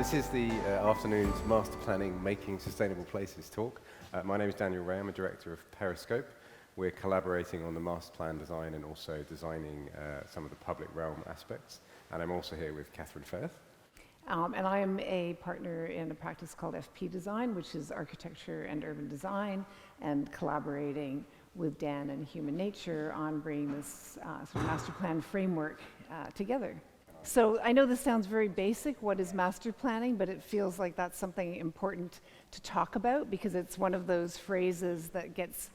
This is the afternoon's Master Planning Making Sustainable Places talk. My name is Daniel Ray, I'm a director of Periscope. We're collaborating on the master plan design and also designing some of the public realm aspects. And I'm also here with Kathryn Firth. And I am a partner in a practice called FPdesign, which is architecture and urban design, and collaborating with Dan and Human Nature on bringing this sort of master plan framework together. So I know this sounds very basic, what is master planning, but it feels like that's something important to talk about because it's one of those phrases that gets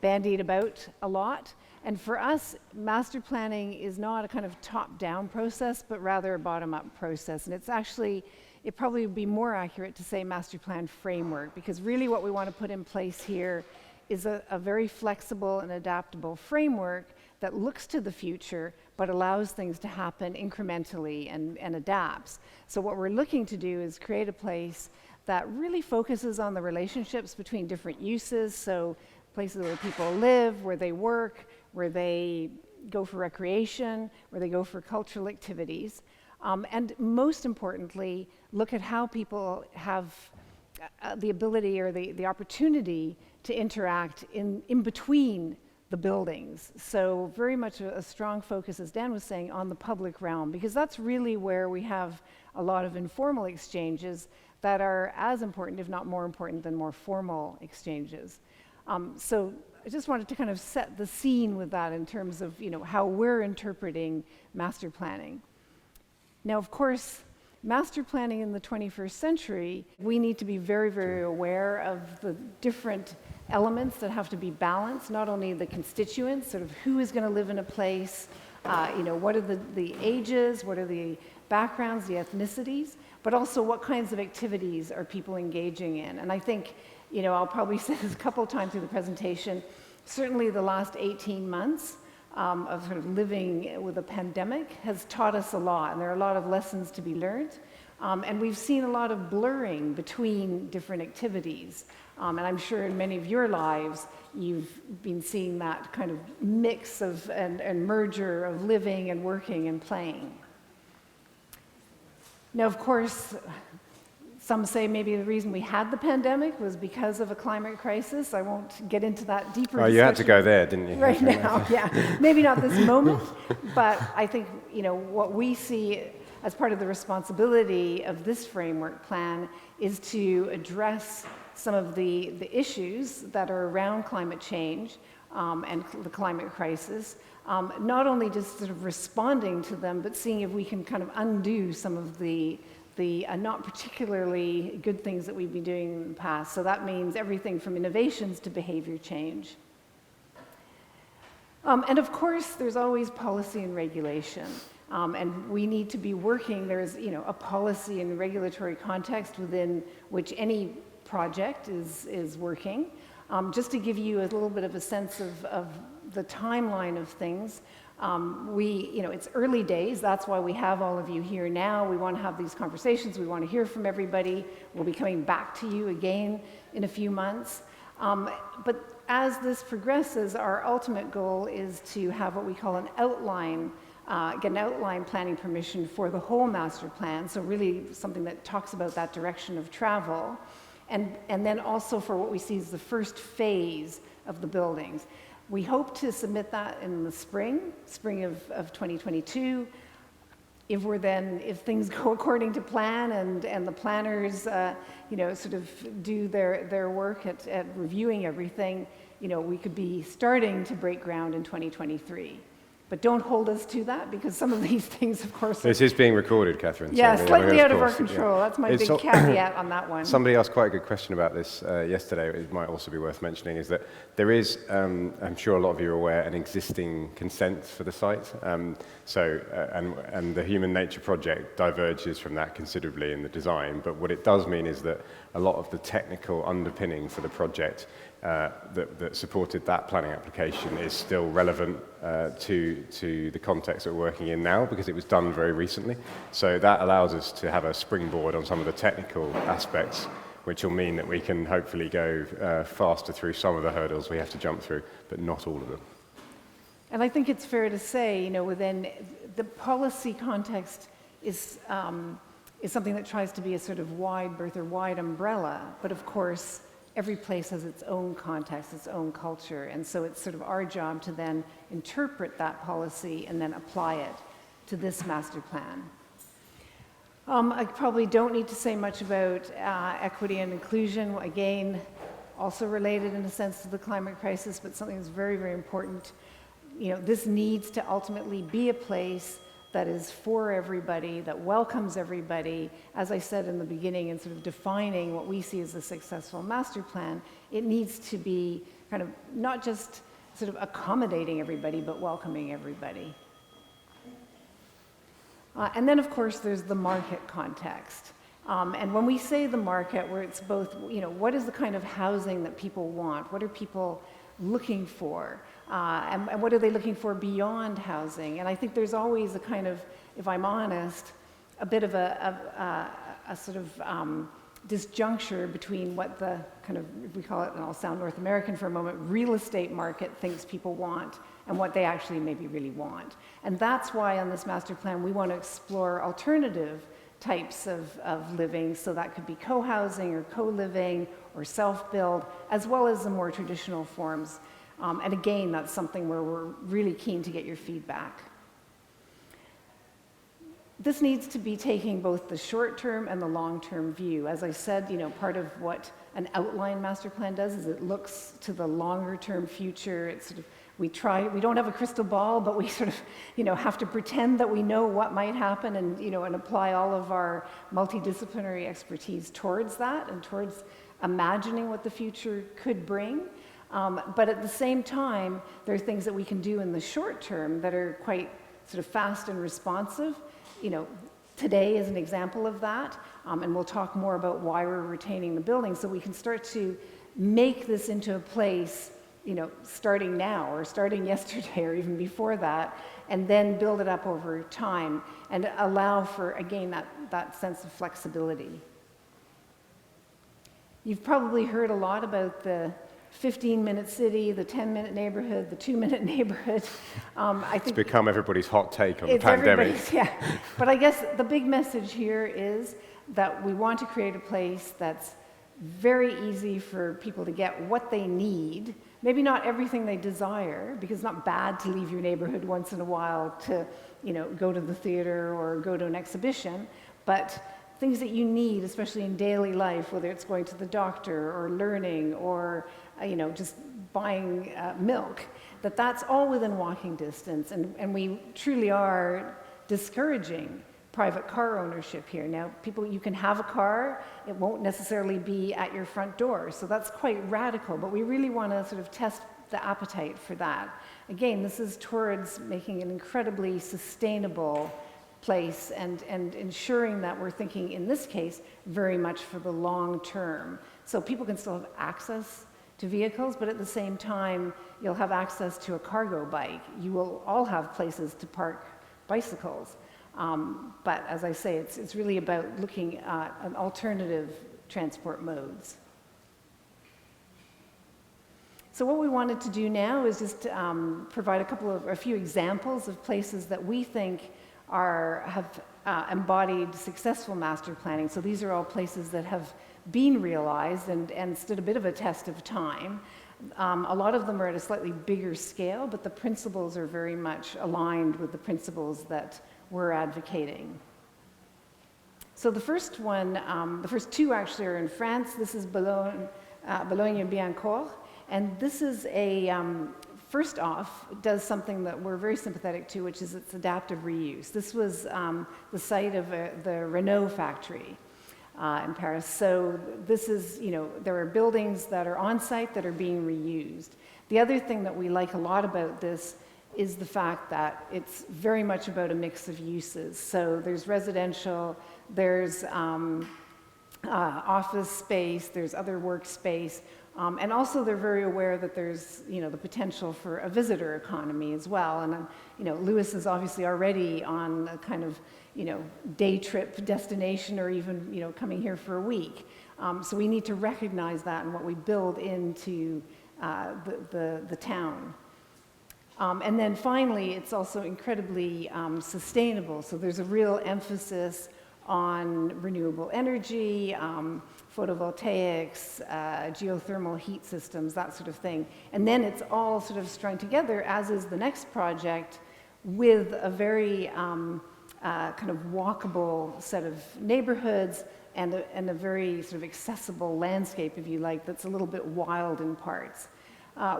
bandied about a lot. And for us, master planning is not a kind of top-down process, but rather a bottom-up process. And it's actually, it probably would be more accurate to say master plan framework, because really what we want to put in place here is a very flexible and adaptable framework that looks to the future, but allows things to happen incrementally and adapts. So what we're looking to do is create a place that really focuses on the relationships between different uses, so places where people live, where they work, where they go for recreation, where they go for cultural activities, and most importantly, look at how people have the ability or the opportunity to interact in between the buildings. So very much a strong focus, as Dan was saying, on the public realm, because that's really where we have a lot of informal exchanges that are as important, if not more important, than more formal exchanges. So I just wanted to kind of set the scene with that in terms of, you know, how we're interpreting master planning. Now, of course, master planning in the 21st century, we need to be very, very aware of the different elements that have to be balanced, not only the constituents, sort of who is going to live in a place, you know, what are the ages, what are the backgrounds, the ethnicities, but also what kinds of activities are people engaging in. And I think, you know, I'll probably say this a couple of times through the presentation, certainly the last 18 months of sort of living with a pandemic has taught us a lot, and there are a lot of lessons to be learned. And we've seen a lot of blurring between different activities. And I'm sure in many of your lives, you've been seeing that kind of mix of and merger of living and working and playing. Now, of course, some say maybe the reason we had the pandemic was because of a climate crisis. I won't get into that deeper. Oh, you had to go there, didn't you? Right now, yeah. Maybe not this moment, but I think, you know, what we see as part of the responsibility of this framework plan is to address some of the issues that are around climate change and the climate crisis, not only just sort of responding to them, but seeing if we can kind of undo some of the not particularly good things that we've been doing in the past. So that means everything from innovations to behavior change. And of course, there's always policy and regulation. And we need to be working, there's, you know, a policy and regulatory context within which any project is working. Just to give you a little bit of a sense of the timeline of things, you know, it's early days, that's why we have all of you here now. We want to have these conversations, we want to hear from everybody. We'll be coming back to you again in a few months. But as this progresses, our ultimate goal is to have what we call an outline, get an outline planning permission for the whole master plan, so really something that talks about that direction of travel. And then also for what we see as the first phase of the buildings. We hope to submit that in the spring of 2022. If things go according to plan and the planners, you know, sort of do their work at reviewing everything, you know, we could be starting to break ground in 2023. But don't hold us to that, because some of these things, of course... This is being recorded, Kathryn. Yeah, so slightly out of our control. Yeah. That's my big caveat on that one. Somebody asked quite a good question about this yesterday. It might also be worth mentioning, is that there is, I'm sure a lot of you are aware, an existing consent for the site. And the Human Nature project diverges from that considerably in the design. But what it does mean is that a lot of the technical underpinning for the project that supported that planning application is still relevant to the context that we're working in now, because it was done very recently. So that allows us to have a springboard on some of the technical aspects, which will mean that we can hopefully go faster through some of the hurdles we have to jump through, but not all of them. And I think it's fair to say, you know, within the policy context is is something that tries to be a sort of wide berth or wide umbrella, but of course, every place has its own context, its own culture, and so it's sort of our job to then interpret that policy and then apply it to this master plan. I probably don't need to say much about equity and inclusion. Again, also related in a sense to the climate crisis, but something that's very, very important. You know, this needs to ultimately be a place that is for everybody, that welcomes everybody. As I said in the beginning, in sort of defining what we see as a successful master plan, it needs to be kind of not just sort of accommodating everybody, but welcoming everybody. And then, of course, there's the market context. And when we say the market, where it's both, you know, what is the kind of housing that people want? What are people looking for? And what are they looking for beyond housing? And I think there's always a kind of, if I'm honest, a bit of a sort of disjuncture between what the kind of, if we call it, and I'll sound North American for a moment, real estate market thinks people want and what they actually maybe really want. And that's why on this master plan we want to explore alternative types of living, so that could be co-housing or co-living or self-build, as well as the more traditional forms. And again, that's something where we're really keen to get your feedback. This needs to be taking both the short-term and the long-term view. As I said, you know, part of what an outline master plan does is it looks to the longer-term future. It's sort of, we don't have a crystal ball, but we sort of, you know, have to pretend that we know what might happen and, you know, and apply all of our multidisciplinary expertise towards that and towards imagining what the future could bring. But at the same time, there are things that we can do in the short term that are quite sort of fast and responsive. You know, today is an example of that, and we'll talk more about why we're retaining the building, so we can start to make this into a place, you know, starting now or starting yesterday or even before that, and then build it up over time and allow for, again, that sense of flexibility. You've probably heard a lot about the 15-minute city, the 10-minute neighborhood, the 2-minute neighborhood. I think it's become everybody's hot take on the pandemic. Yeah, but I guess the big message here is that we want to create a place that's very easy for people to get what they need. Maybe not everything they desire, because it's not bad to leave your neighborhood once in a while to, you know, go to the theater or go to an exhibition, but things that you need, especially in daily life, whether it's going to the doctor or learning or, you know, just buying milk, that's all within walking distance. And we truly are discouraging private car ownership here. Now, people, you can have a car, it won't necessarily be at your front door, so that's quite radical, but we really want to sort of test the appetite for that. Again, this is towards making an incredibly sustainable place and ensuring that we're thinking, in this case, very much for the long term. So people can still have access to vehicles, but at the same time, you'll have access to a cargo bike. You will all have places to park bicycles. But as I say, it's really about looking at an alternative transport modes. So what we wanted to do now is just provide a few examples of places that we think have embodied successful master planning. So these are all places that have been realized and stood a bit of a test of time. A lot of them are at a slightly bigger scale, but the principles are very much aligned with the principles that we're advocating. So the first one, the first two actually are in France. This is Bologne and Billancourt. And this is first off, it does something that we're very sympathetic to, which is its adaptive reuse. This was the site of the Renault factory in Paris. So this is, you know, there are buildings that are on site that are being reused. The other thing that we like a lot about this is the fact that it's very much about a mix of uses. So there's residential, there's office space, there's other workspace, and also they're very aware that there's, you know, the potential for a visitor economy as well. And, you know, Lewes is obviously already on a kind of, you know, day trip destination or even, you know, coming here for a week. So we need to recognize that in what we build into the town. And then finally, it's also incredibly sustainable. So there's a real emphasis on renewable energy, photovoltaics, geothermal heat systems, that sort of thing. And then it's all sort of strung together, as is the next project, with a very kind of walkable set of neighborhoods and a very sort of accessible landscape, if you like, that's a little bit wild in parts.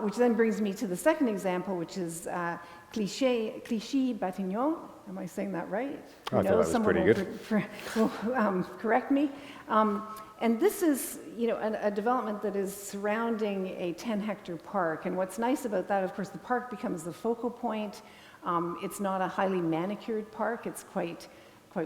Which then brings me to the second example, which is Clichy, Batignolles. Am I saying that right? I thought that was pretty good. Will correct me. And this is, a development that is surrounding a 10-hectare park. And what's nice about that, of course, the park becomes the focal point. It's not a highly manicured park. It's quite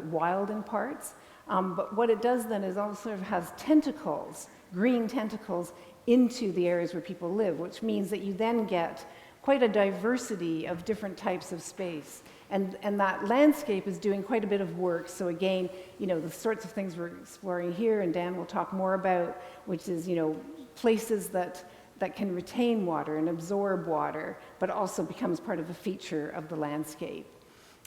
wild in parts. But what it does then is also sort of has tentacles, green tentacles, into the areas where people live, which means that you then get quite a diversity of different types of space. And that landscape is doing quite a bit of work. So again, the sorts of things we're exploring here, and Dan will talk more about, which is, places that can retain water and absorb water, but also becomes part of a feature of the landscape.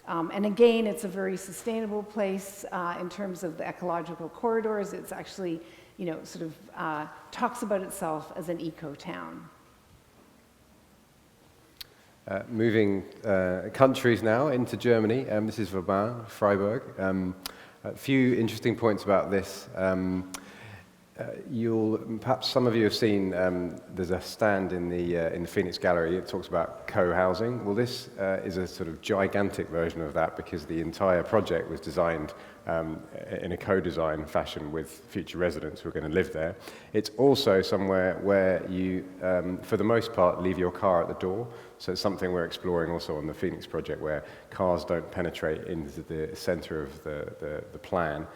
And again, it's a very sustainable place in terms of the ecological corridors. It's actually, sort of talks about itself as an eco-town. Moving countries now into Germany. This is Vauban, Freiburg. A few interesting points about this. Perhaps some of you have seen, there's a stand in the Phoenix Gallery. It talks about co-housing. Well, this is a sort of gigantic version of that, because the entire project was designed in a co-design fashion with future residents who are going to live there. It's also somewhere where you, for the most part, leave your car at the door. So it's something we're exploring also on the Phoenix project, where cars don't penetrate into the center of the plan,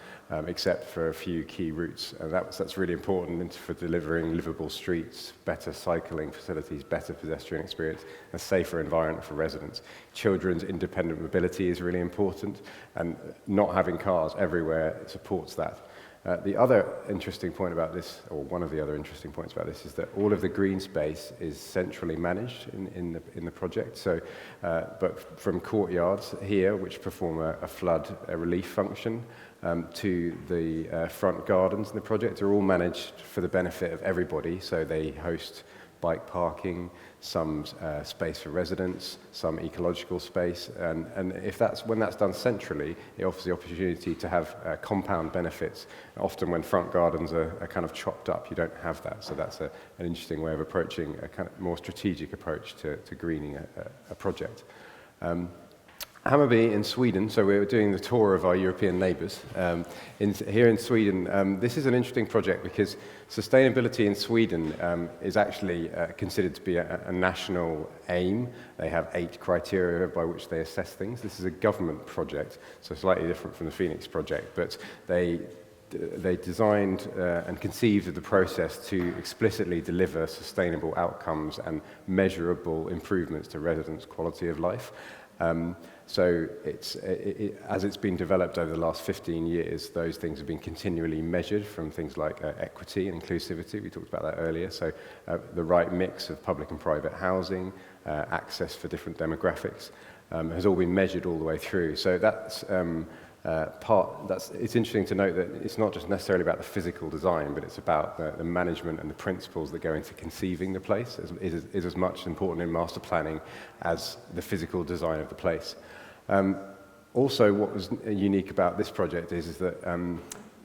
except for a few key routes. And that's really important for delivering livable streets, better cycling facilities, better pedestrian experience, a safer environment for residents. Children's independent mobility is really important, and not having cars everywhere supports that. The other interesting point about this, or one of the other interesting points about this, is that all of the green space is centrally managed in the project. So, but from Courtyards here, which perform a flood relief function, to the front gardens in the project, are all managed for the benefit of everybody. So they host bike parking, some space for residents, some ecological space, and when that's done centrally, it offers the opportunity to have compound benefits. Often when front gardens are kind of chopped up, you don't have that, so that's an interesting way of approaching a kind of more strategic approach to greening a project. Hammarby in Sweden, so we're doing the tour of our European neighbours. Here in Sweden, this is an interesting project because sustainability in Sweden is actually considered to be a national aim. They have 8 criteria by which they assess things. This is a government project, so slightly different from the Phoenix project, but they designed and conceived of the process to explicitly deliver sustainable outcomes and measurable improvements to residents' quality of life. So as it's been developed over the last 15 years, those things have been continually measured from things like equity and inclusivity. We talked about that earlier. So the right mix of public and private housing, access for different demographics, has all been measured all the way through. So that's it's interesting to note that it's not just necessarily about the physical design, but it's about the management and the principles that go into conceiving the place is as much important in master planning as the physical design of the place. Also, what was unique about this project is that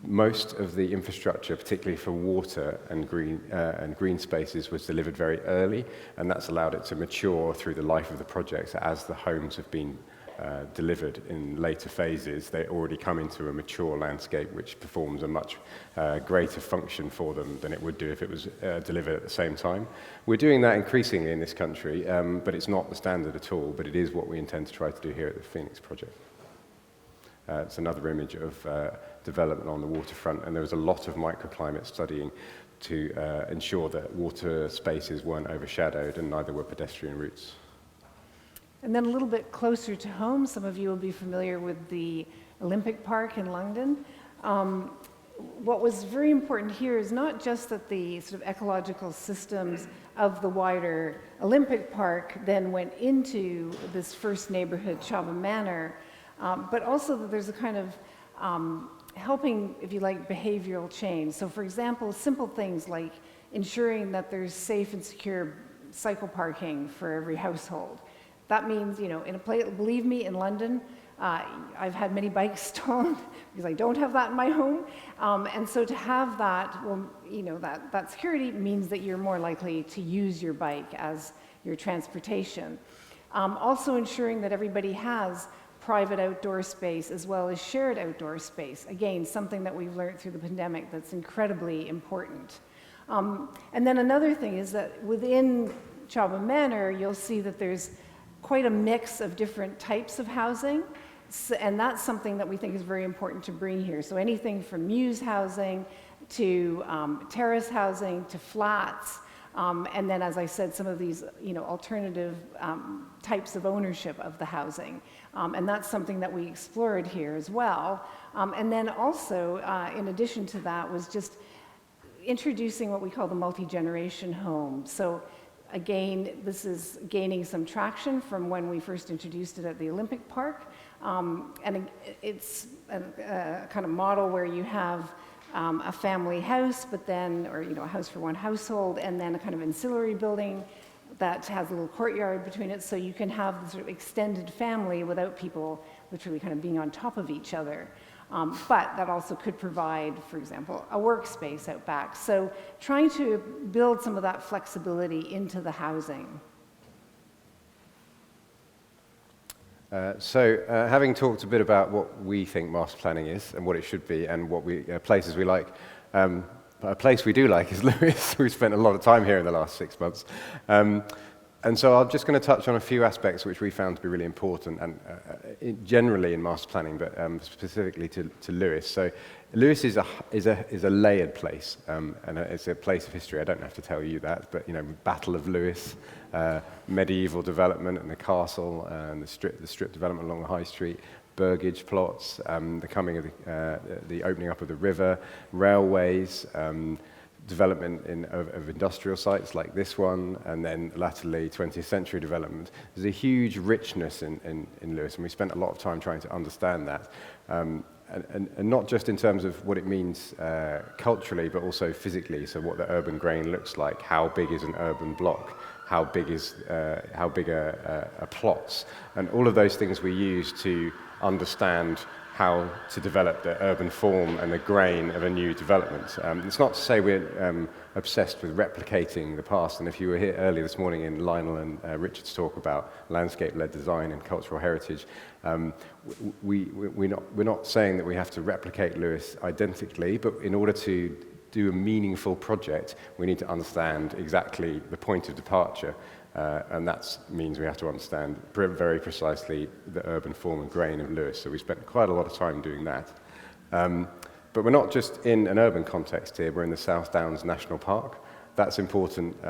most of the infrastructure, particularly for water and green spaces, was delivered very early, and that's allowed it to mature through the life of the project. As the homes have been delivered in later phases, they already come into a mature landscape which performs a much greater function for them than it would do if it was delivered at the same time. We're doing that increasingly in this country, but it's not the standard at all, but it is what we intend to try to do here at the Phoenix project. It's another image of development on the waterfront, and there was a lot of microclimate studying to ensure that water spaces weren't overshadowed and neither were pedestrian routes. And then a little bit closer to home, some of you will be familiar with the Olympic Park in London. What was very important here is not just that the sort of ecological systems of the wider Olympic Park then went into this first neighborhood, Chobham Manor, but also that there's a kind of helping, if you like, behavioral change. So for example, simple things like ensuring that there's safe and secure cycle parking for every household. That means, you know, in a place, believe me, in London, I've had many bikes stolen because I don't have that in my home. And so to have that, well, you know, that security means that you're more likely to use your bike as your transportation. Also ensuring that everybody has private outdoor space as well as shared outdoor space. Again, something that we've learned through the pandemic that's incredibly important. And then another thing is that within Chobham Manor, you'll see that there's quite a mix of different types of housing, and that's something that we think is very important to bring here. So anything from Mews housing to terrace housing to flats, and then, as I said, some of these, you know, alternative types of ownership of the housing, and that's something that we explored here as well. And then also, in addition to that, was just introducing what we call the multi-generation home. So again, this is gaining some traction from when we first introduced it at the Olympic Park. And it's a kind of model where you have a family house, but then, or, you know, a house for one household, and then a kind of ancillary building that has a little courtyard between it, so you can have the sort of extended family without people literally kind of being on top of each other. But that also could provide, for example, a workspace out back. So trying to build some of that flexibility into the housing. Having talked a bit about what we think master planning is and what it should be and what places we like, a place we do like is Lewes. We've spent a lot of time here in the last 6 months. And so I'm just going to touch on a few aspects which we found to be really important, and generally in master planning, but specifically to Lewes. So Lewes is a layered place, and it's a place of history. I don't have to tell you that, but, you know, Battle of Lewes, medieval development and the castle, and the strip development along the high street, burgage plots, the coming of the opening up of the river, railways, development of industrial sites like this one, and then latterly 20th century development. There's a huge richness in Lewes, and we spent a lot of time trying to understand that. And not just in terms of what it means culturally, but also physically. So what the urban grain looks like, how big is an urban block, how big are plots, and all of those things we use to understand how to develop the urban form and the grain of a new development. It's not to say we're obsessed with replicating the past, and if you were here earlier this morning in Lionel and Richard's talk about landscape-led design and cultural heritage, we're not saying that we have to replicate Lewes identically, but in order to do a meaningful project, we need to understand exactly the point of departure. And that means we have to understand very precisely the urban form and grain of Lewes. So we spent quite a lot of time doing that. But we're not just in an urban context here, we're in the South Downs National Park. That's important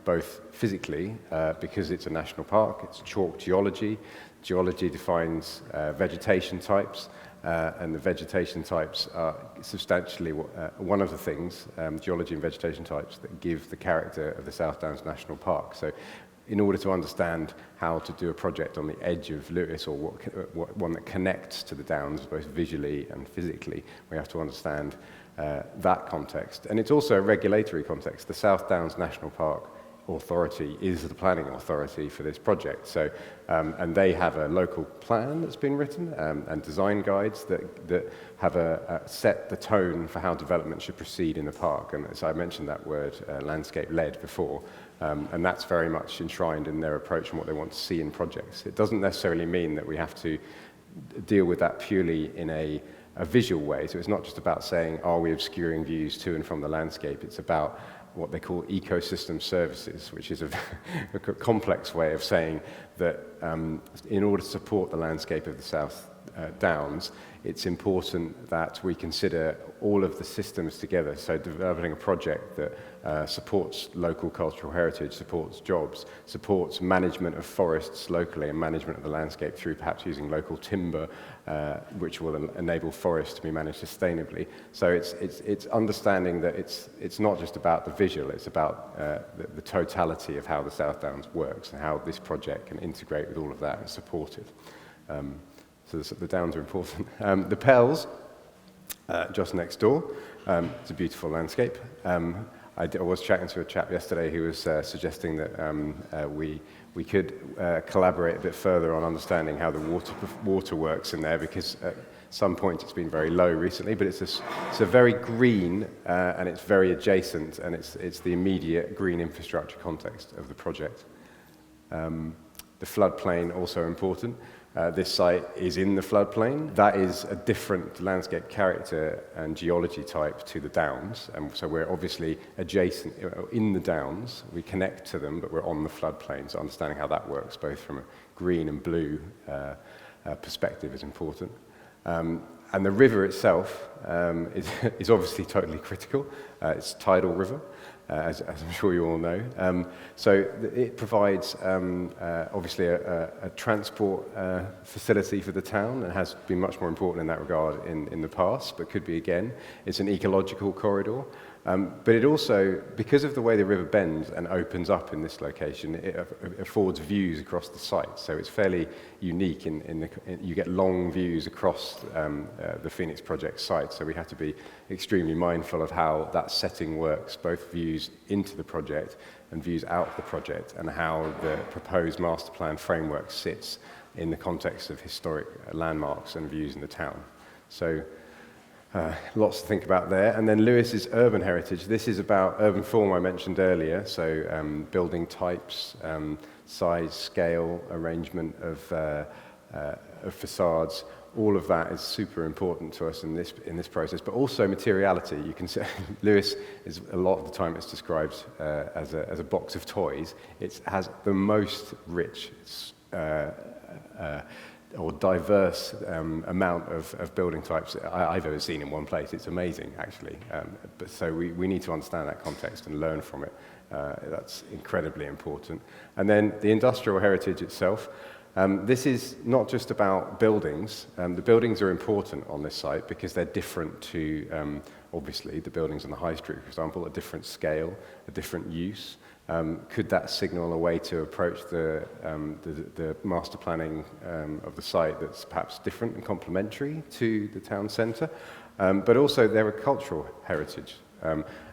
both physically, because it's a national park, it's chalk geology. Geology defines vegetation types, and the vegetation types are substantially one of the things, geology and vegetation types, that give the character of the South Downs National Park. So in order to understand how to do a project on the edge of Lewes, or one that connects to the Downs both visually and physically, we have to understand that context. And it's also a regulatory context. The South Downs National Park Authority is the planning authority for this project. So, and they have a local plan that's been written, and design guides that have set the tone for how development should proceed in the park. And so I mentioned that word landscape-led before. And that's very much enshrined in their approach and what they want to see in projects. It doesn't necessarily mean that we have to deal with that purely in a visual way. So it's not just about saying, are we obscuring views to and from the landscape? It's about what they call ecosystem services, which is a complex way of saying that in order to support the landscape of the South Downs, it's important that we consider all of the systems together. So developing a project that supports local cultural heritage, supports jobs, supports management of forests locally and management of the landscape through perhaps using local timber, which will enable forests to be managed sustainably. So it's understanding that it's not just about the visual, it's about the totality of how the South Downs works and how this project can integrate with all of that and support it. So the Downs are important. The Pells just next door. It's a beautiful landscape. I was chatting to a chap yesterday who was suggesting that we could collaborate a bit further on understanding how the water works in there, because at some point it's been very low recently, but it's a very green and it's very adjacent, and it's the immediate green infrastructure context of the project. The floodplain also important. This site is in the floodplain. That is a different landscape character and geology type to the downs, and so we're obviously adjacent in the downs. We connect to them, but we're on the floodplain, so understanding how that works, both from a green and blue perspective, is important. And the river itself is obviously totally critical. It's a tidal river, as I'm sure you all know. So it provides obviously a transport facility for the town, and has been much more important in that regard in the past, but could be again. It's an ecological corridor. But it also, because of the way the river bends and opens up in this location, it affords views across the site. So it's fairly unique you get long views across the Phoenix project site. So we have to be extremely mindful of how that setting works, both views into the project and views out of the project, and how the proposed master plan framework sits in the context of historic landmarks and views in the town. So lots to think about there. And then Lewes is urban heritage. This is about urban form I mentioned earlier, so building types, size, scale, arrangement of facades. All of that is super important to us in this process, but also materiality. You can say Lewes is, a lot of the time it's described as a box of toys. It has the most rich or diverse amount of building types I've ever seen in one place. It's amazing, actually. But so we need to understand that context and learn from it. That's incredibly important. And then the industrial heritage itself. This is not just about buildings. The buildings are important on this site because they're different to, obviously, the buildings on the high street, for example, a different scale, a different use. Could that signal a way to approach the master planning of the site that's perhaps different and complementary to the town centre? But also they're a cultural heritage.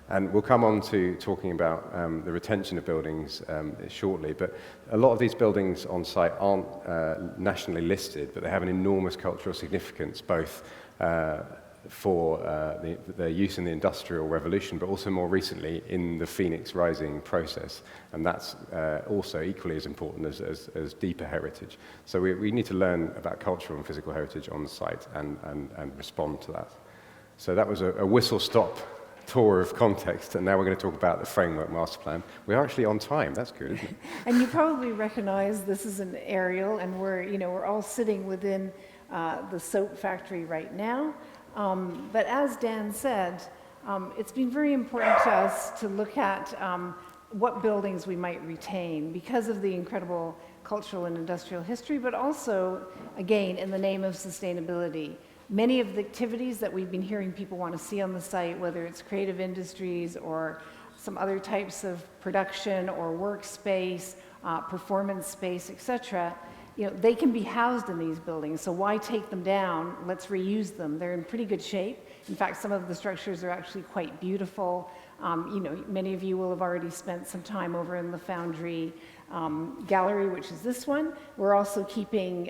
And we'll come on to talking about the retention of buildings shortly, but a lot of these buildings on site aren't nationally listed, but they have an enormous cultural significance, both for their use in the Industrial Revolution, but also more recently in the Phoenix Rising process. And that's also equally as important as deeper heritage. So we need to learn about cultural and physical heritage on the site and respond to that. So that was a whistle-stop tour of context, and now we're going to talk about the framework master plan. We're actually on time. That's good, isn't it? And you probably recognize this is an aerial, and we're all sitting within the soap factory right now. But as Dan said, it's been very important to us to look at what buildings we might retain because of the incredible cultural and industrial history, but also, again, in the name of sustainability. Many of the activities that we've been hearing people want to see on the site, whether it's creative industries or some other types of production or workspace, performance space, etc., they can be housed in these buildings. So why take them down? Let's reuse them. They're in pretty good shape. In fact, some of the structures are actually quite beautiful. Many of you will have already spent some time over in the Foundry gallery, which is this one. We're also keeping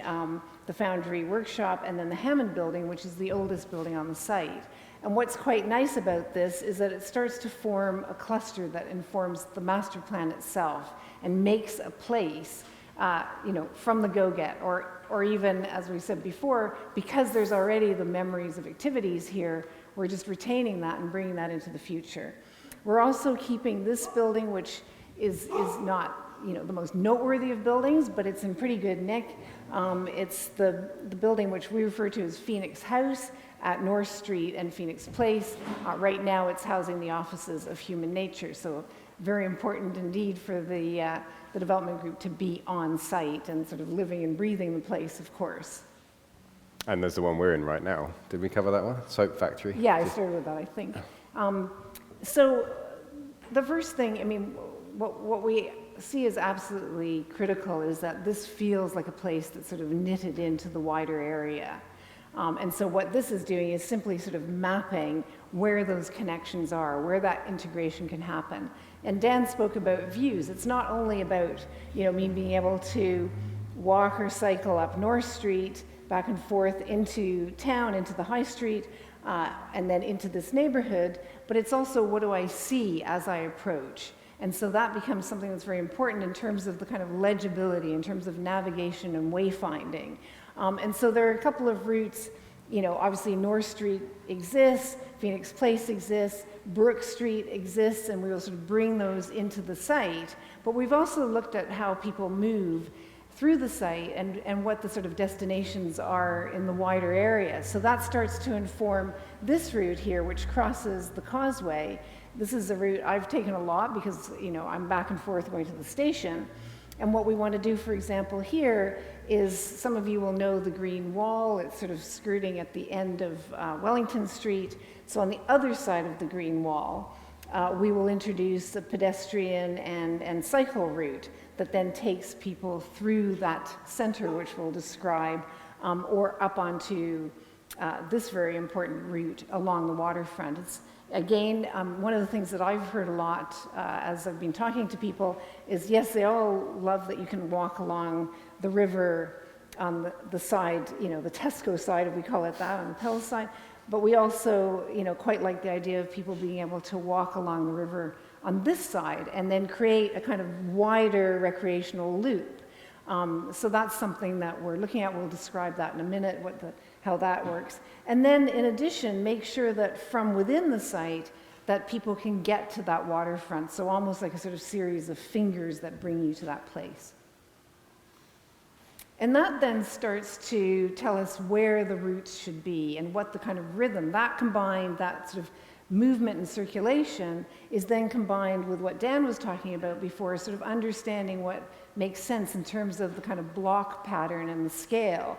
the Foundry workshop and then the Hammond building, which is the oldest building on the site. And what's quite nice about this is that it starts to form a cluster that informs the master plan itself and makes a place from the go-get, or even, as we said before, because there's already the memories of activities here, we're just retaining that and bringing that into the future. We're also keeping this building, which is not the most noteworthy of buildings, but it's in pretty good nick. It's the building which we refer to as Phoenix House at North Street and Phoenix Place. Right now it's housing the offices of Human Nature, so very important indeed for the development group to be on site and sort of living and breathing the place, of course. And there's the one we're in right now. Did we cover that one? Soap factory? Yeah, I started with that, I think. So the first thing, what we see as absolutely critical is that this feels like a place that's sort of knitted into the wider area. And so what this is doing is simply sort of mapping where those connections are, where that integration can happen. And Dan spoke about views. It's not only about, me being able to walk or cycle up North Street, back and forth into town, into the high street, and then into this neighborhood, but it's also what do I see as I approach. And so that becomes something that's very important in terms of the kind of legibility, in terms of navigation and wayfinding. And so there are a couple of routes, obviously North Street exists, Phoenix Place exists, Brook Street exists, and we will sort of bring those into the site. But we've also looked at how people move through the site and what the sort of destinations are in the wider area. So that starts to inform this route here, which crosses the causeway. This is a route I've taken a lot because, I'm back and forth going to the station. And what we want to do, for example, here is, some of you will know the green wall. It's sort of skirting at the end of Wellington Street. So on the other side of the green wall, we will introduce a pedestrian and cycle route that then takes people through that center, which we'll describe, or up onto this very important route along the waterfront. It's, again, one of the things that I've heard a lot as I've been talking to people is, yes, they all love that you can walk along the river on the side, the Tesco side, if we call it that, on the Pells side, but we also, quite like the idea of people being able to walk along the river on this side and then create a kind of wider recreational loop. So that's something that we're looking at. We'll describe that in a minute, how that works. And then in addition, make sure that from within the site that people can get to that waterfront. So almost like a sort of series of fingers that bring you to that place. And that then starts to tell us where the routes should be and what the kind of rhythm, that combined, that sort of movement and circulation is then combined with what Dan was talking about before, sort of understanding what makes sense in terms of the kind of block pattern and the scale.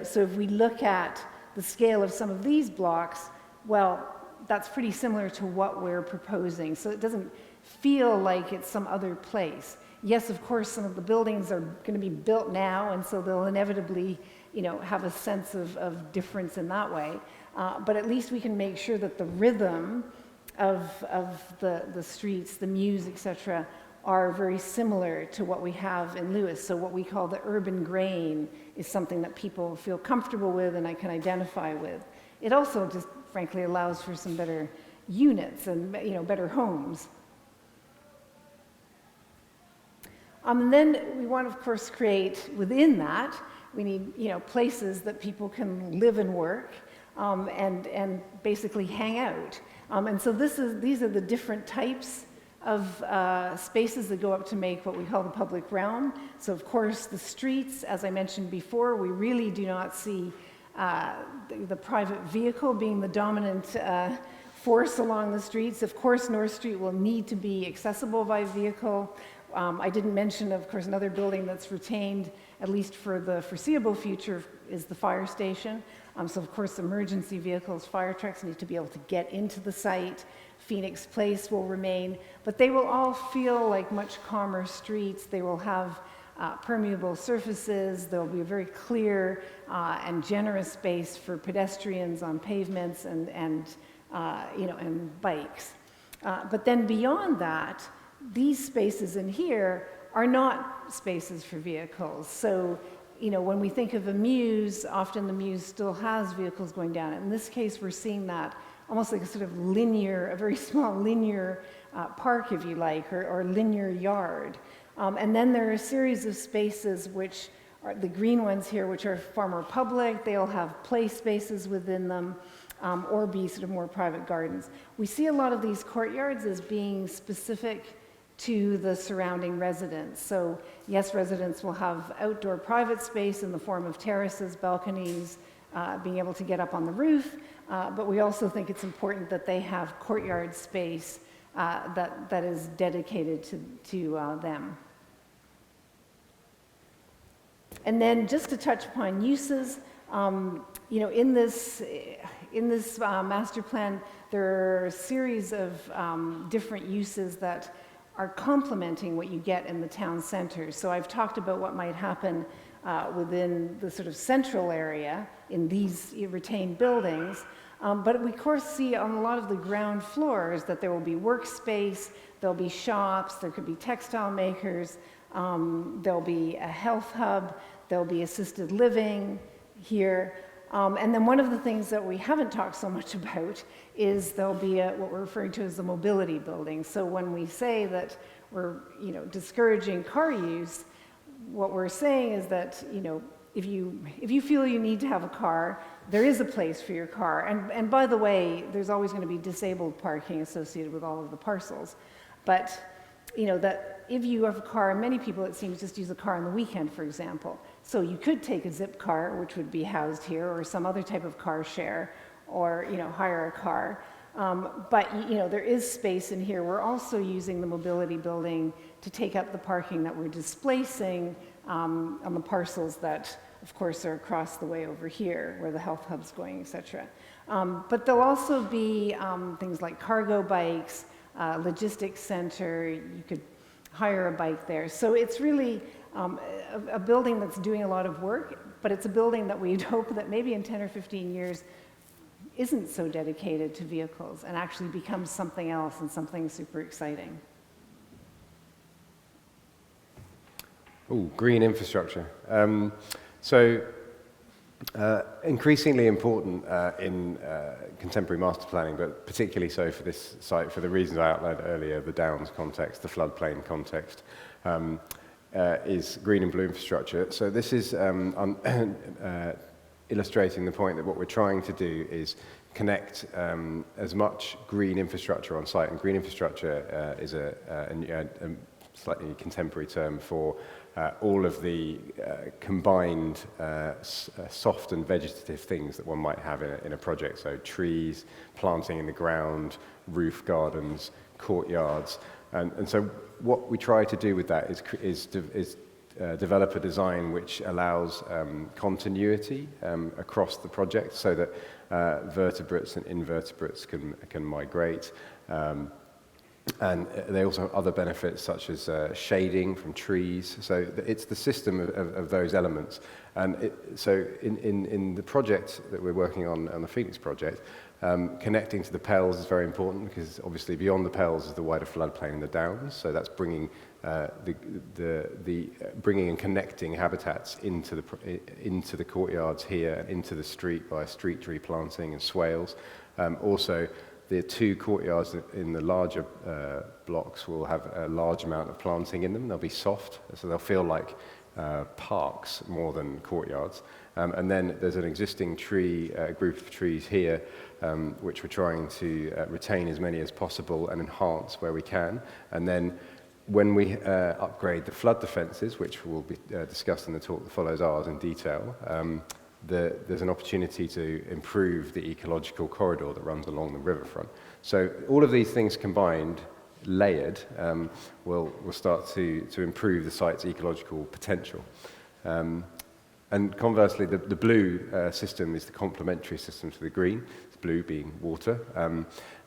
So if we look at the scale of some of these blocks, well, that's pretty similar to what we're proposing. So it doesn't feel like it's some other place. Yes, of course, some of the buildings are going to be built now, and so they'll inevitably, have a sense of difference in that way. But at least we can make sure that the rhythm of the streets, the Mews, etc., are very similar to what we have in Lewes. So what we call the urban grain is something that people feel comfortable with and I can identify with. It also just, frankly, allows for some better units and better homes. And then we want, of course, create within that, we need places that people can live and work and basically hang out. And so these are the different types of spaces that go up to make what we call the public realm. So of course the streets, as I mentioned before, we really do not see the private vehicle being the dominant force along the streets. Of course North Street will need to be accessible by vehicle. I didn't mention, of course, another building that's retained, at least for the foreseeable future, is the fire station. So of course emergency vehicles, fire trucks need to be able to get into the site. Phoenix Place will remain, but they will all feel like much calmer streets. They will have permeable surfaces. There will be a very clear and generous space for pedestrians on pavements and bikes. But then beyond that, these spaces in here are not spaces for vehicles. So, when we think of a Mews, often the Mews still has vehicles going down. In this case, we're seeing that almost like a sort of linear, a very small linear park, if you like, or linear yard. And then there are a series of spaces which are the green ones here, which are far more public. They'll have play spaces within them, or be sort of more private gardens. We see a lot of these courtyards as being specific to the surrounding residents. So yes, residents will have outdoor private space in the form of terraces, balconies, being able to get up on the roof, but we also think it's important that they have courtyard space that is dedicated to them. And then just to touch upon uses, in this master plan, there are a series of different uses that are complementing what you get in the town center. So I've talked about what might happen within the sort of central area in these retained buildings. But we, of course, see on a lot of the ground floors that there will be workspace, there'll be shops, there could be textile makers, there'll be a health hub, there'll be assisted living here. And then one of the things that we haven't talked so much about is there'll be what we're referring to as the mobility building. So when we say that we're discouraging car use, what we're saying is that if you feel you need to have a car, there is a place for your car. And by the way, there's always going to be disabled parking associated with all of the parcels. But that if you have a car, many people, it seems, just use a car on the weekend, for example. So you could take a zip car, which would be housed here, or some other type of car share, or hire a car. But there is space in here. We're also using the mobility building to take up the parking that we're displacing on the parcels that, of course, are across the way over here, where the health hub's going, etc. But there'll also be things like cargo bikes, logistics center. You could hire a bike there. So it's really a building that's doing a lot of work, but it's a building that we'd hope that maybe in 10 or 15 years isn't so dedicated to vehicles and actually becomes something else and something super exciting. Oh, green infrastructure. Increasingly important in contemporary master planning, but particularly so for this site for the reasons I outlined earlier, the Downs context, the floodplain context, is green and blue infrastructure. So this is illustrating the point that what we're trying to do is connect as much green infrastructure on site, and green infrastructure is a slightly contemporary term for all of the combined soft and vegetative things that one might have in a project. So trees, planting in the ground, roof gardens, courtyards. And so what we try to do with that is develop a design which allows continuity across the project so that vertebrates and invertebrates can migrate. And they also have other benefits such as shading from trees. So it's the system of those elements. And so in the project that we're working on the Phoenix project, connecting to the Pells is very important because obviously beyond the Pells is the wider floodplain in the Downs. So that's bringing bringing and connecting habitats into the courtyards here and into the street by street tree planting and swales. Also, the two courtyards in the larger blocks will have a large amount of planting in them. They'll be soft, so they'll feel like parks more than courtyards. And then there's an existing group of trees here, which we're trying to retain as many as possible and enhance where we can. And then when we upgrade the flood defences, which will be discussed in the talk that follows ours in detail, there's an opportunity to improve the ecological corridor that runs along the riverfront. So all of these things combined, layered, will start to improve the site's ecological potential. And conversely, the blue system is the complementary system to the green, the blue being water.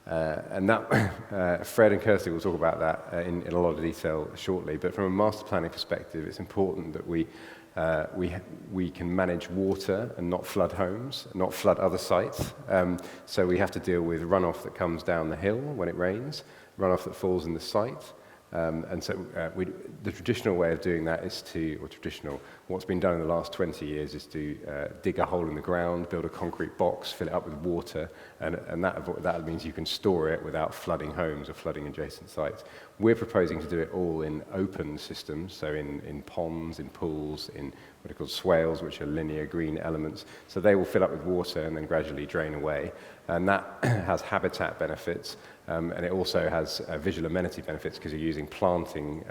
And that, Fred and Kirsty will talk about that in a lot of detail shortly. But from a master planning perspective, it's important that we can manage water and not flood homes, not flood other sites. So we have to deal with runoff that comes down the hill when it rains, runoff that falls in the site. And so the traditional way of doing that is what's been done in the last 20 years is to dig a hole in the ground, build a concrete box, fill it up with water, and that means you can store it without flooding homes or flooding adjacent sites. We're proposing to do it all in open systems, so in ponds, in pools, in what are called swales, which are linear green elements. So they will fill up with water and then gradually drain away. And that has habitat benefits, and it also has visual amenity benefits because you're using planting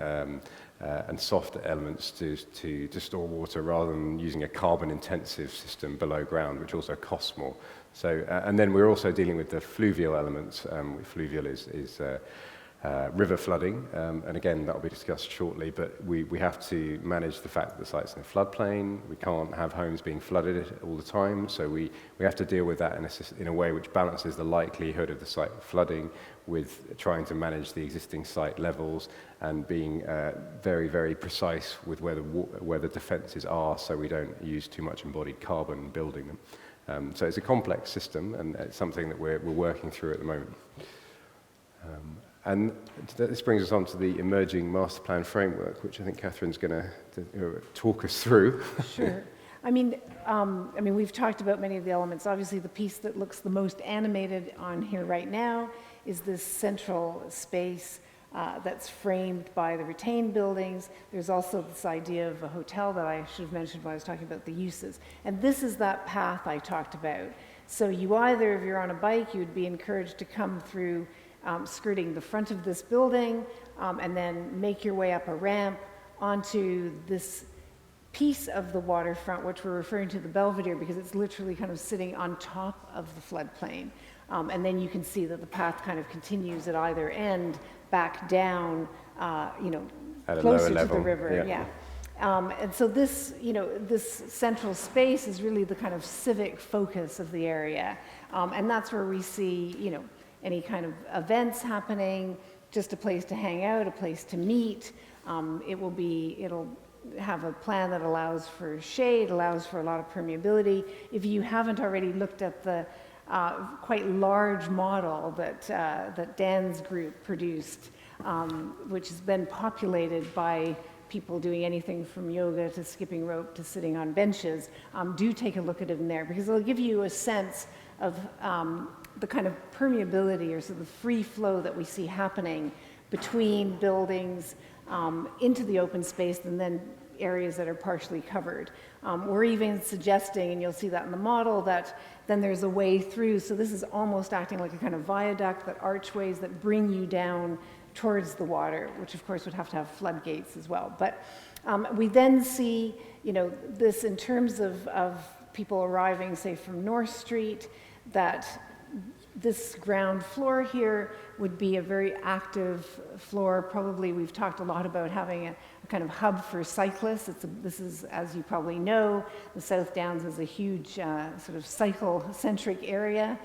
and soft elements to store water rather than using a carbon-intensive system below ground, which also costs more. So, and then we're also dealing with the fluvial elements. Fluvial is river flooding, and again, that will be discussed shortly, but we have to manage the fact that the site's in a floodplain. We can't have homes being flooded all the time, so we have to deal with that in a way which balances the likelihood of the site flooding with trying to manage the existing site levels and being very, very precise with where the defences are, so we don't use too much embodied carbon building them. So it's a complex system, and it's something that we're working through at the moment. And this brings us on to the emerging master plan framework, which I think Kathryn's going to talk us through. Sure. I mean, we've talked about many of the elements. Obviously, the piece that looks the most animated on here right now is this central space that's framed by the retained buildings. There's also this idea of a hotel that I should have mentioned when I was talking about the uses. And this is that path I talked about. So you either, if you're on a bike, you would be encouraged to come through skirting the front of this building and then make your way up a ramp onto this piece of the waterfront, which we're referring to the Belvedere because it's literally kind of sitting on top of the floodplain. And then you can see that the path kind of continues at either end back down, closer to the river. Yeah. And so this, this central space is really the kind of civic focus of the area. And that's where we see, any kind of events happening, just a place to hang out, a place to meet. It'll have a plan that allows for shade, allows for a lot of permeability. If you haven't already looked at the quite large model that Dan's group produced, which has been populated by people doing anything from yoga to skipping rope to sitting on benches, do take a look at it in there because it'll give you a sense of the kind of permeability or sort of the free flow that we see happening between buildings into the open space and then areas that are partially covered. We're even suggesting, and you'll see that in the model, that then there's a way through. So this is almost acting like a kind of viaduct, that archways that bring you down towards the water, which of course would have to have floodgates as well. But we then see, this in terms of people arriving, say, from North Street, that this ground floor here would be a very active floor. Probably we've talked a lot about having a kind of hub for cyclists. This is, as you probably know, the South Downs is a huge sort of cycle-centric area.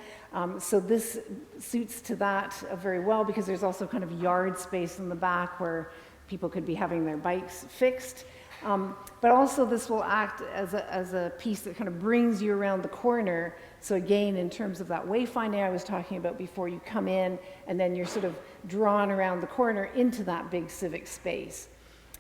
So this suits to that very well because there's also kind of yard space in the back where people could be having their bikes fixed. But also this will act as a piece that kind of brings you around the corner. So again, in terms of that wayfinding I was talking about before, you come in and then you're sort of drawn around the corner into that big civic space.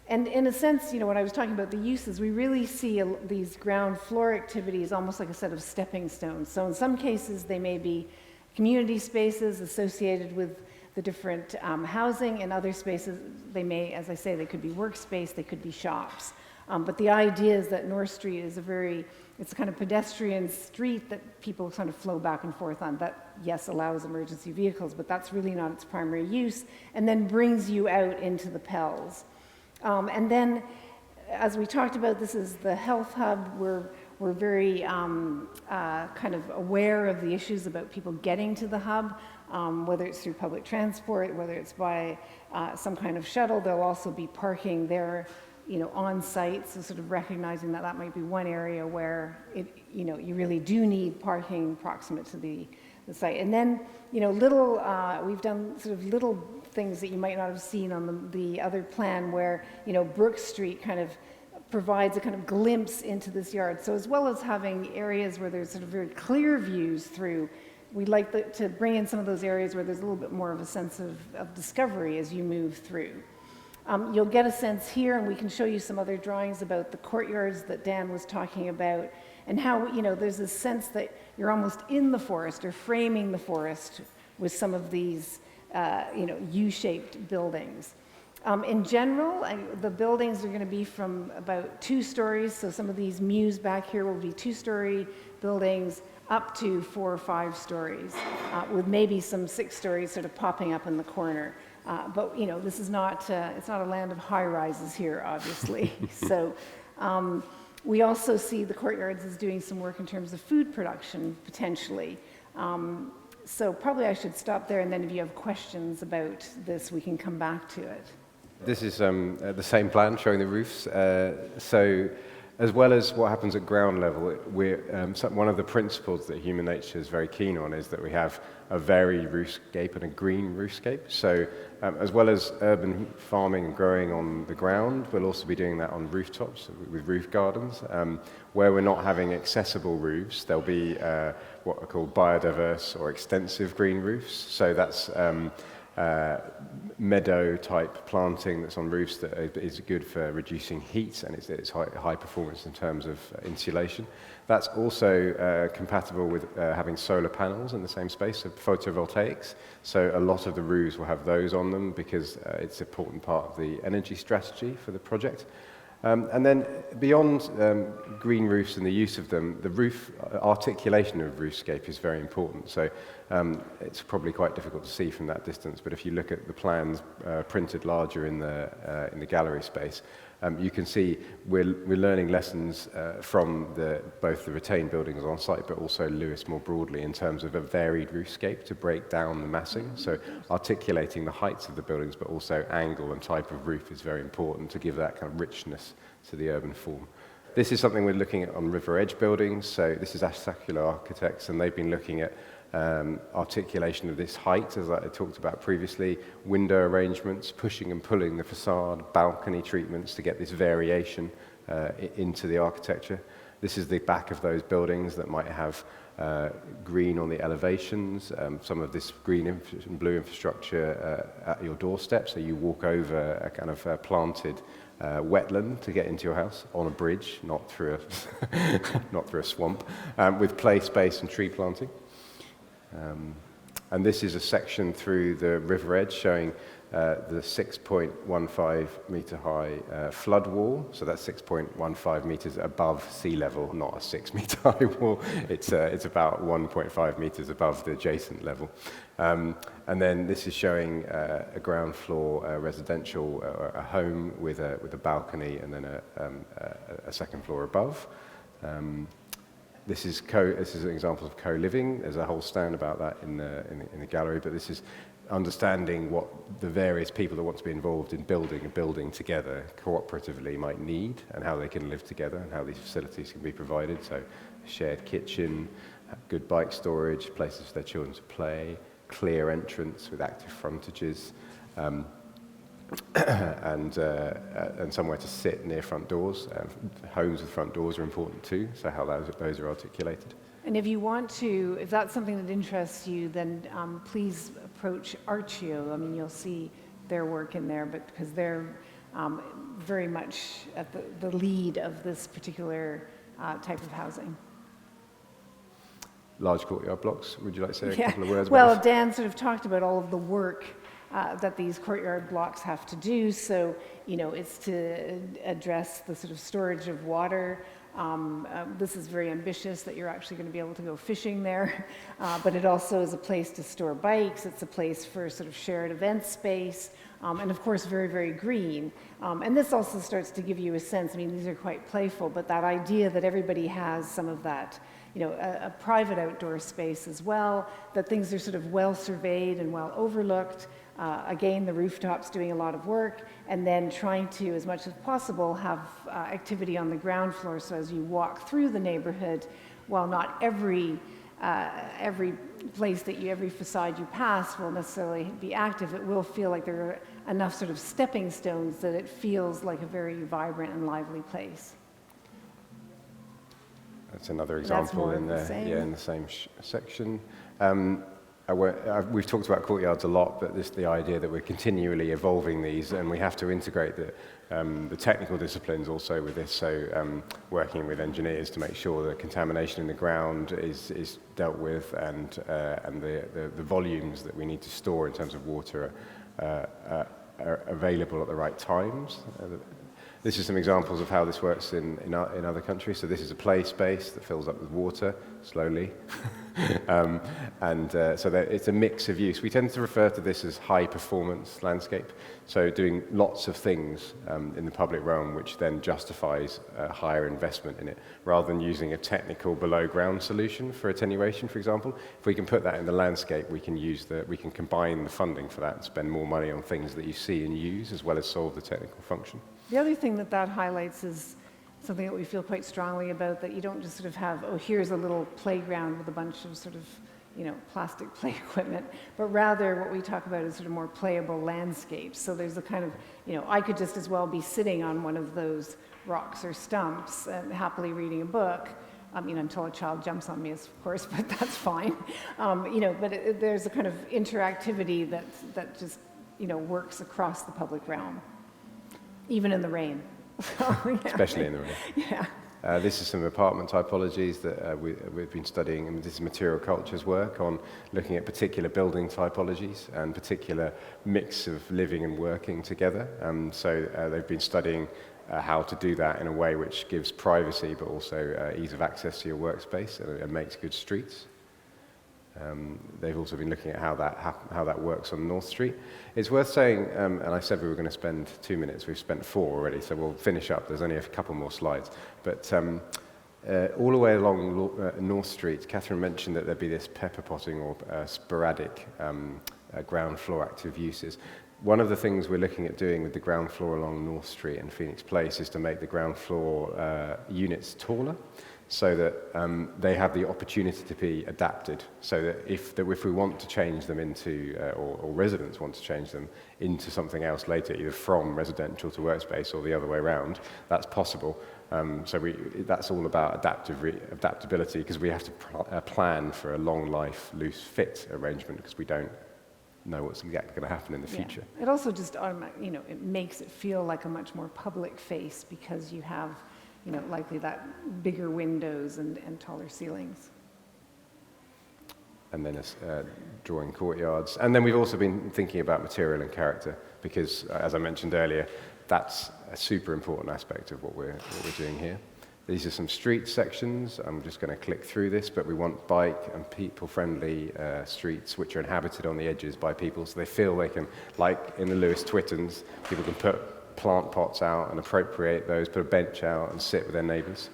And in a sense, when I was talking about the uses, we really see these ground floor activities almost like a set of stepping stones. So in some cases, they may be community spaces associated with the different housing. In other spaces, they may, as I say, they could be workspace, they could be shops. But the idea is that North Street is it's a kind of pedestrian street that people kind of flow back and forth on. That, yes, allows emergency vehicles, but that's really not its primary use, and then brings you out into the Pells. And then, as we talked about, this is the health hub. We're very kind of aware of the issues about people getting to the hub, whether it's through public transport, whether it's by some kind of shuttle. There'll also be parking there, on site. So sort of recognizing that might be one area where you really do need parking proximate to the site. And then, we've done sort of little things that you might not have seen on the other plan where, Brook Street kind of provides a kind of glimpse into this yard. So as well as having areas where there's sort of very clear views through, we'd like to bring in some of those areas where there's a little bit more of a sense of discovery as you move through. You'll get a sense here, and we can show you some other drawings about the courtyards that Dan was talking about, and how, there's this sense that you're almost in the forest or framing the forest with some of these, U-shaped buildings. In general, the buildings are going to be from about 2 stories. So some of these Mews back here will be 2-story buildings up to 4 or 5 stories, with maybe some 6 stories sort of popping up in the corner. But this is not, it's not a land of high rises here, obviously. So we also see the Courtyards as doing some work in terms of food production, potentially. So probably I should stop there, and then if you have questions about this, we can come back to it. This is the same plan showing the roofs. So as well as what happens at ground level, one of the principles that human nature is very keen on is that we have a varied roofscape and a green roofscape. So as well as urban farming and growing on the ground, we'll also be doing that on rooftops with roof gardens. Where we're not having accessible roofs, there'll be what are called biodiverse or extensive green roofs. So that's meadow-type planting that's on roofs that is good for reducing heat, and it's high performance in terms of insulation. That's also compatible with having solar panels in the same space, so photovoltaics. So a lot of the roofs will have those on them because it's an important part of the energy strategy for the project. And then beyond green roofs and the use of them, the roof articulation of roofscape is very important. So it's probably quite difficult to see from that distance, but if you look at the plans printed larger in the gallery space, you can see we're learning lessons from both the retained buildings on site, but also Lewes more broadly in terms of a varied roofscape to break down the massing. So articulating the heights of the buildings, but also angle and type of roof is very important to give that kind of richness to the urban form. This is something we're looking at on river edge buildings. So this is Secular Architects, and they've been looking at articulation of this height, as I talked about previously, window arrangements, pushing and pulling the facade, balcony treatments to get this variation into the architecture. This is the back of those buildings that might have green on the elevations, some of this green and blue infrastructure at your doorstep, so you walk over a kind of planted wetland to get into your house on a bridge, not through a swamp, with play space and tree planting. And this is a section through the river edge showing the 6.15 meter high flood wall. So that's 6.15 meters above sea level, not a 6 meter high wall. It's about 1.5 meters above the adjacent level. And then this is showing a ground floor residential, a home with a balcony and then a second floor above. This is an example of co-living. There's a whole stand about that in the gallery, but this is understanding what the various people that want to be involved in building a building together cooperatively might need and how they can live together and how these facilities can be provided. So shared kitchen, good bike storage, places for their children to play, clear entrance with active frontages, and somewhere to sit near front doors. Homes with front doors are important too, so how those are articulated. And if you want to, if that's something that interests you, then please approach Archio. I mean, you'll see their work in there, but because they're very much at the lead of this particular type of housing. Large courtyard blocks, would you like to say a couple of words about Well, this? Dan sort of talked about all of the work that these courtyard blocks have to do. So, it's to address the sort of storage of water. This is very ambitious that you're actually going to be able to go fishing there, but it also is a place to store bikes. It's a place for sort of shared event space, and of course very, very green. And this also starts to give you a sense, I mean, these are quite playful, but that idea that everybody has some of that, a private outdoor space as well, that things are sort of well surveyed and well overlooked. Again, the rooftops doing a lot of work, and then trying to, as much as possible, have activity on the ground floor. So as you walk through the neighborhood, while not every place every facade you pass will necessarily be active, it will feel like there are enough sort of stepping stones that it feels like a very vibrant and lively place. That's another example in the same section. We've talked about courtyards a lot, but the idea that we're continually evolving these, and we have to integrate the technical disciplines also with this. So working with engineers to make sure the contamination in the ground is dealt with, and the volumes that we need to store in terms of water are available at the right times. This is some examples of how this works in other countries. So this is a play space that fills up with water slowly. So it's a mix of use. We tend to refer to this as high performance landscape. So doing lots of things in the public realm, which then justifies a higher investment in it, rather than using a technical below ground solution for attenuation, for example. If we can put that in the landscape, we can combine the funding for that and spend more money on things that you see and use, as well as solve the technical function. The other thing that highlights is something that we feel quite strongly about, that you don't just sort of have, oh, here's a little playground with a bunch of sort of, plastic play equipment, but rather what we talk about is sort of more playable landscapes. So there's a kind of, I could just as well be sitting on one of those rocks or stumps and happily reading a book, until a child jumps on me, of course, but that's fine. There's a kind of interactivity that just, works across the public realm, even in the rain. Especially in the rain. Yeah. This is some apartment typologies that we've been studying, and this is material culture's work on looking at particular building typologies and particular mix of living and working together. They've been studying how to do that in a way which gives privacy but also ease of access to your workspace and makes good streets. They've also been looking at how that works on North Street. It's worth saying, and I said we were going to spend 2 minutes, we've spent 4 already, so we'll finish up. There's only a couple more slides. But all the way along North Street, Kathryn mentioned that there'd be this pepper potting or sporadic ground floor active uses. One of the things we're looking at doing with the ground floor along North Street and Phoenix Place is to make the ground floor units taller, so that they have the opportunity to be adapted, so that if we want to change them into, or residents want to change them into something else later, either from residential to workspace or the other way around, that's possible. That's all about adaptability, because we have to plan for a long life, loose fit arrangement, because we don't know what's exactly going to happen in the future. It also just, it makes it feel like a much more public face, because you have likely that bigger windows and taller ceilings. And then drawing courtyards. And then we've also been thinking about material and character, because, as I mentioned earlier, that's a super important aspect of what we're doing here. These are some street sections. I'm just going to click through this, but we want bike and people-friendly streets which are inhabited on the edges by people, so they feel they can, like in the Lewes Twittons, people can put plant pots out and appropriate those, put a bench out and sit with their neighbours.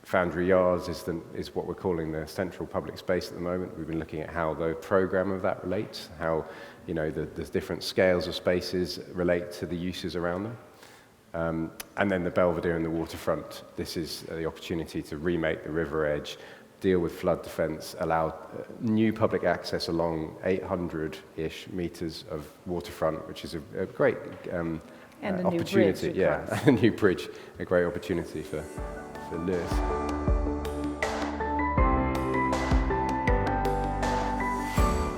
Foundry Yards is what we're calling the central public space at the moment. We've been looking at how the programme of that relates, how the different scales of spaces relate to the uses around them. And then the Belvedere and the Waterfront. This is the opportunity to remake the river edge, deal with flood defence, allow new public access along 800-ish metres of waterfront, which is a great and a opportunity. New bridge, a new bridge, a great opportunity for Lewes.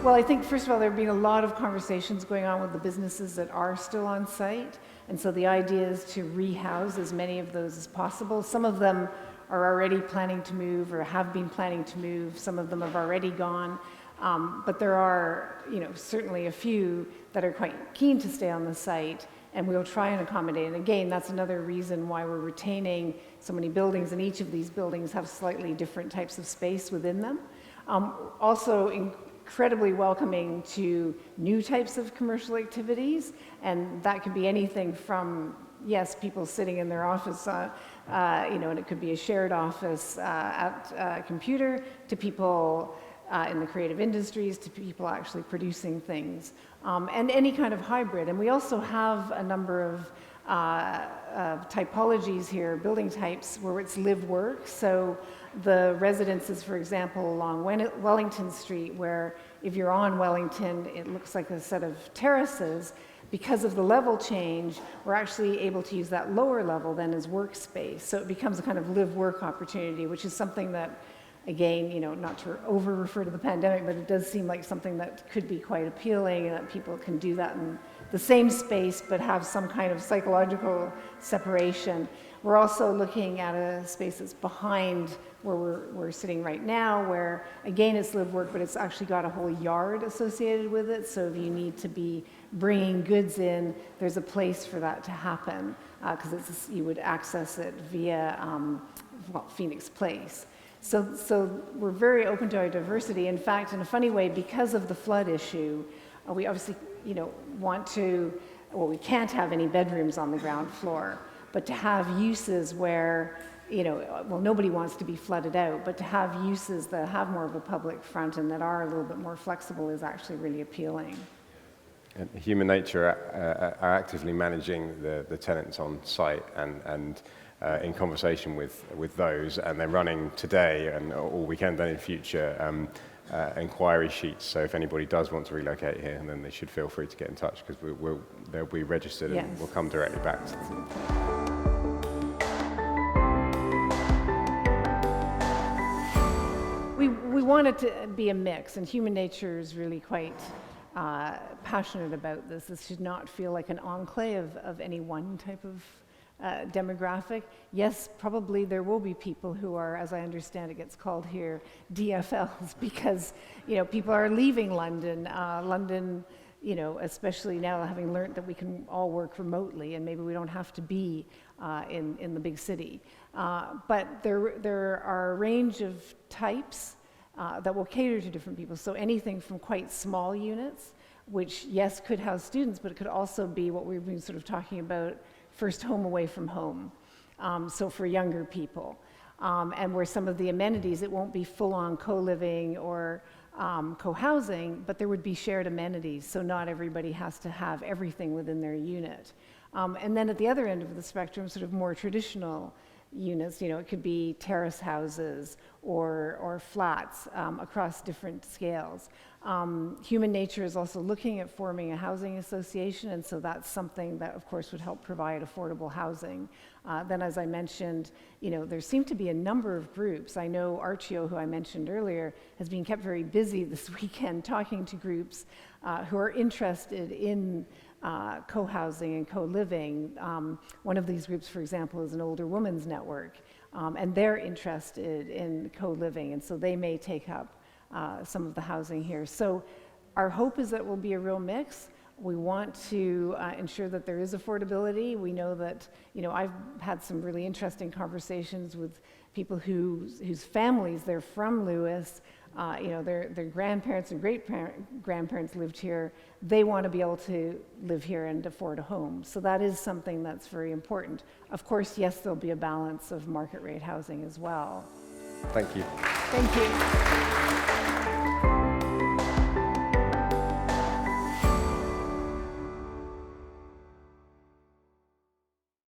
Well, I think, first of all, there have been a lot of conversations going on with the businesses that are still on site, and so the idea is to rehouse as many of those as possible. Some of them are already planning to move or have been planning to move. Some of them have already gone. But there are, certainly a few that are quite keen to stay on the site, and we'll try and accommodate. And again, that's another reason why we're retaining so many buildings, and each of these buildings have slightly different types of space within them. Also incredibly welcoming to new types of commercial activities, and that could be anything from, yes, people sitting in their office, and it could be a shared office at a computer, to people in the creative industries, to people actually producing things, and any kind of hybrid. And we also have a number of typologies here, building types, where it's live-work. So the residences, for example, along Wellington Street, where if you're on Wellington, it looks like a set of terraces. Because of the level change, we're actually able to use that lower level then as workspace. So it becomes a kind of live-work opportunity, which is something that, again, not to over-refer to the pandemic, but it does seem like something that could be quite appealing, and that people can do that in the same space but have some kind of psychological separation. We're also looking at a space that's behind where we're sitting right now, where, again, it's live-work, but it's actually got a whole yard associated with it. So if you need to be bringing goods in, there's a place for that to happen, because you would access it via Phoenix Place. So we're very open to our diversity. In fact, in a funny way, because of the flood issue, we obviously, want to, well, we can't have any bedrooms on the ground floor, but to have uses where, well, nobody wants to be flooded out, but to have uses that have more of a public front and that are a little bit more flexible is actually really appealing. And Human Nature are actively managing the tenants on site and in conversation with those, and they're running today and all weekend and in future inquiry sheets. So if anybody does want to relocate here, then they should feel free to get in touch, because they'll be registered and we'll come directly back to them. We want it to be a mix, and Human Nature is really quite passionate about this. This should not feel like an enclave of any one type of demographic. Yes, probably there will be people who are, as I understand it gets called here, DFLs, because people are leaving London. London, especially now having learned that we can all work remotely, and maybe we don't have to be in the big city. But there are a range of types that will cater to different people. So anything from quite small units, which yes could house students, but it could also be what we've been sort of talking about, first home away from home. So for younger people, and where some of the amenities, it won't be full-on co-living or co-housing, but there would be shared amenities. So not everybody has to have everything within their unit. And then at the other end of the spectrum, sort of more traditional units, it could be terrace houses or flats across different scales. Human Nature is also looking at forming a housing association, and so that's something that, of course, would help provide affordable housing. Then, as I mentioned, there seem to be a number of groups. I know Archio, who I mentioned earlier, has been kept very busy this weekend talking to groups who are interested in co-housing and co-living. One of these groups, for example, is an older women's network, and they're interested in co-living, and so they may take up some of the housing here. So our hope is that it will be a real mix. We want to ensure that there is affordability. We know that, I've had some really interesting conversations with people whose families, they're from Lewes, their grandparents and great-grandparents lived here. They want to be able to live here and afford a home. So that is something that's very important. Of course, yes, there'll be a balance of market rate housing as well. Thank you. Thank you.